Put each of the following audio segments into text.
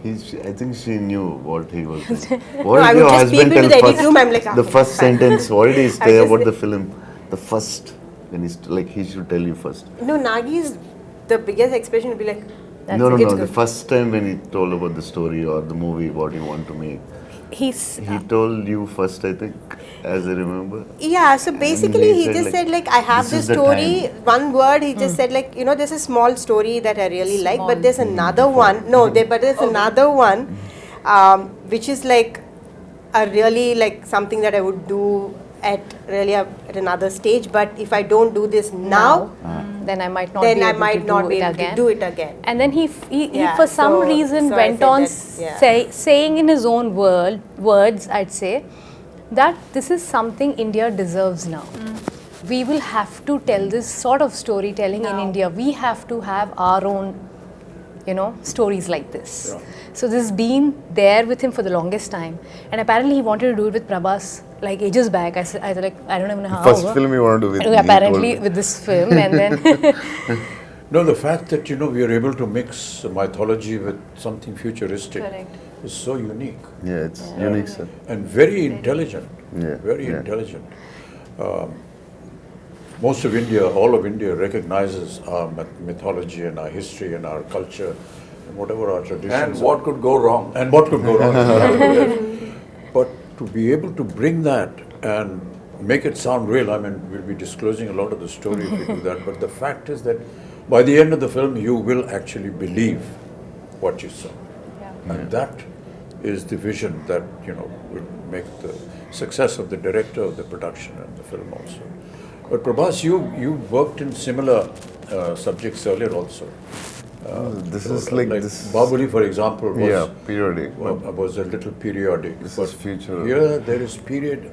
I think she knew what he was doing. No, What I did would your just peep husband into tell the edit first? room. I'm like, The first sentence. What did he say just- about the film? The first, when he's like, he should tell you first. No, Nagi's the biggest expression would be like, No, it's the good. first time when he told about the story or the movie, what he want to make, he told you first, I think, as I remember. Yeah, so basically he said, just like, said like, I have this this is the story, time. one word, he just said like, there's a small story that I really like, but there's another one, but there's another one, which is like a really like something that I would do at another stage, but if I don't do this now, then I might not then be I able might to not do be it able again. to do it again. And then he Yeah, for some so- reason so I went said on that, yeah. saying in his own words, I'd say, that this is something India deserves now. We will have to tell this sort of storytelling in India. We have to have our own, stories like this. Yeah. So this has been there with him for the longest time. And apparently he wanted to do it with Prabhas like ages back. I said like, I don't even know how. First film you want to do with me, apparently told me. with this film, and then No, the fact that we are able to mix mythology with something futuristic is so unique Yeah, it's unique, sir. and very intelligent. Yeah, Very yeah. intelligent. Most of India, all of India recognizes our mythology and our history and our culture and whatever our traditions. And what could go wrong? And what could go wrong. But to be able to bring that and make it sound real, I mean, we'll be disclosing a lot of the story if we do that, but the fact is that by the end of the film, you will actually believe what you saw. And that is the vision that, will make the success of the director, of the production and the film also. But Prabhas, you worked in similar subjects earlier also. This is like this. Bahubali, for example, was periodic. was a little periodic. This but is future. Here there is period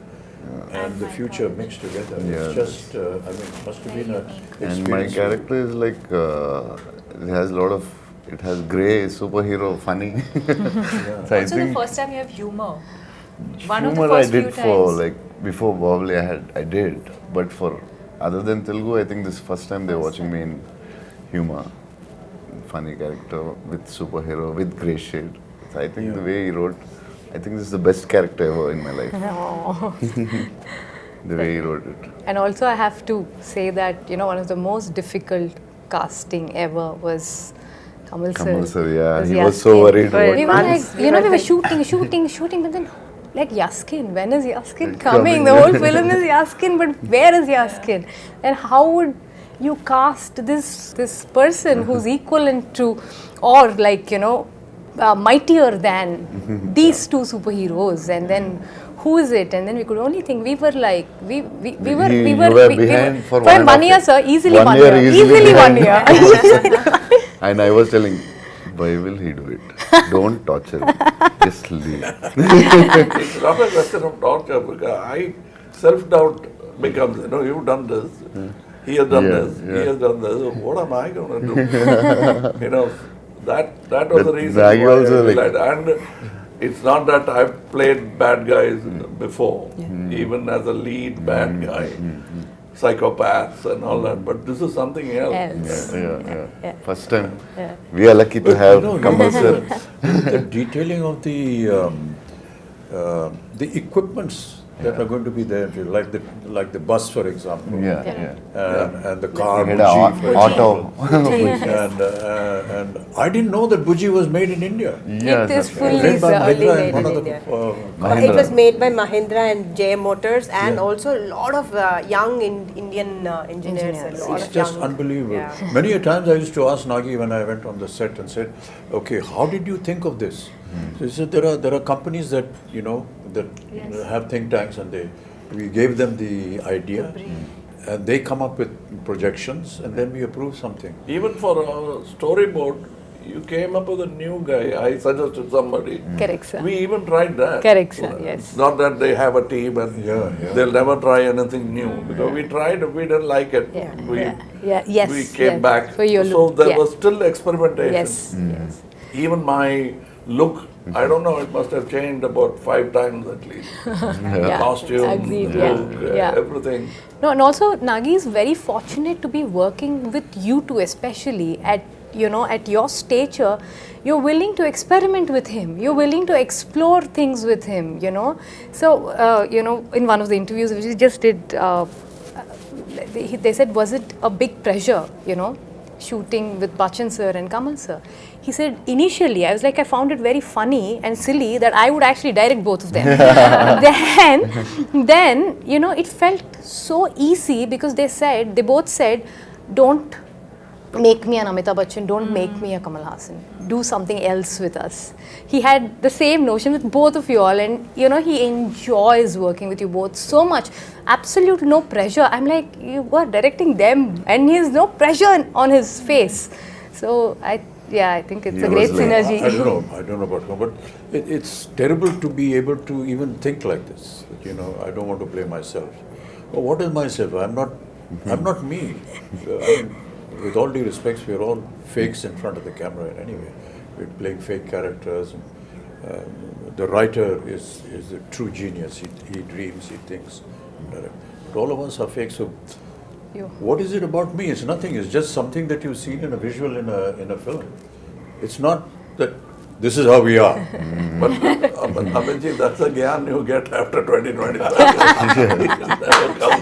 and the future mixed together. Yeah, It's just, it must have been a And my experience. character is like, it has a lot of, it has grey, superhero, funny. So I Also, the think first time you have humor. One of the humor I first few did for times. like, before Bahubali I did, but for other than Telugu, I think this first time they're watching me in humor. Funny character with superhero, with grey shade. So I think the way he wrote, I think this is the best character ever in my life. The way he wrote it. And also I have to say that, one of the most difficult casting ever was Kamal sir. Kamal sir, yeah, Was he was so Yaskin. worried For about We were months, like, we were like- shooting, but then like Yaskin, when is Yaskin coming? The whole film is Yaskin, but where is Yaskin? And how would you cast this person who's equivalent to, or like, mightier than these two superheroes, and then who is it? And then we could only think, we were like, we were behind for 1 year, sir, easily 1 1 year, year, easily easily 1 behind. year. And I was telling, why will he do it? Don't torture me. Just leave. It's not a question of torture because self-doubt becomes, you've done this, he has done this, he has done this, what am I going to do? That was the reason why Nagi also I like- realized. And it's not that I've played bad guys before, even as a lead bad guy, psychopaths and all that, but this is something else. Yes. Yeah. First time, we are lucky to have Kamal sir. The detailing of the equipments that are going to be there, like the bus, for example. And the car, We had Buji, a for auto. example. And I didn't know that Buji was made in India. Yeah, It is that's right. fully Made by Only Mahindra made and one in of the India. It was made by Mahindra and J Motors, and also a lot of young Indian engineers. A lot It's of just young, unbelievable. yeah. Many a times I used to ask Nagi when I went on the set and said, okay, how did you think of this? So he said, there are companies that, that have think tanks, and we gave them the idea and they come up with projections and then we approve something. Even for our storyboard, you came up with a new guy. I suggested somebody. Correct, sir. We even tried that. Correct, sir, yes. It's not that they have a team and they'll never try anything new. Because we tried, we didn't like it. Yes, We came back. For your So look, there was still experimentation. Yes. Even my look, I don't know, it must have changed about 5 times at least. Yeah. Costume, Agreed, look, yeah. everything. No, and also Nagi is very fortunate to be working with you two, especially at you know, at your stature, you're willing to experiment with him. You're willing to explore things with him, you know. So, you know, in one of the interviews which he just did, they said, was it a big pressure, you know, shooting with Bachchan sir and Kamal sir? He said, initially, I was like, I found it very funny and silly that I would actually direct both of them. then, you know, it felt so easy because they both said, don't make me an Amitabh Bachchan, don't make me a Kamal Haasan. Do something else with us. He had the same notion with both of you all, and you know, he enjoys working with you both so much. Absolute no pressure. I'm like, you are directing them and he has no pressure on his face. So I think it's a great synergy. I don't know about him, but it's terrible to be able to even think like this. That, you know, I don't want to play myself. But what is myself? I'm not me. I mean, with all due respects, we're all fakes in front of the camera anyway. We're playing fake characters. And, the writer is a true genius. He dreams, he thinks. But all of us are fake. So, what is it about me? It's nothing. It's just something that you've seen in a visual in a film. It's not that this is how we are. But Abhinji, that's a gyan you get after 20-25 years. It will never come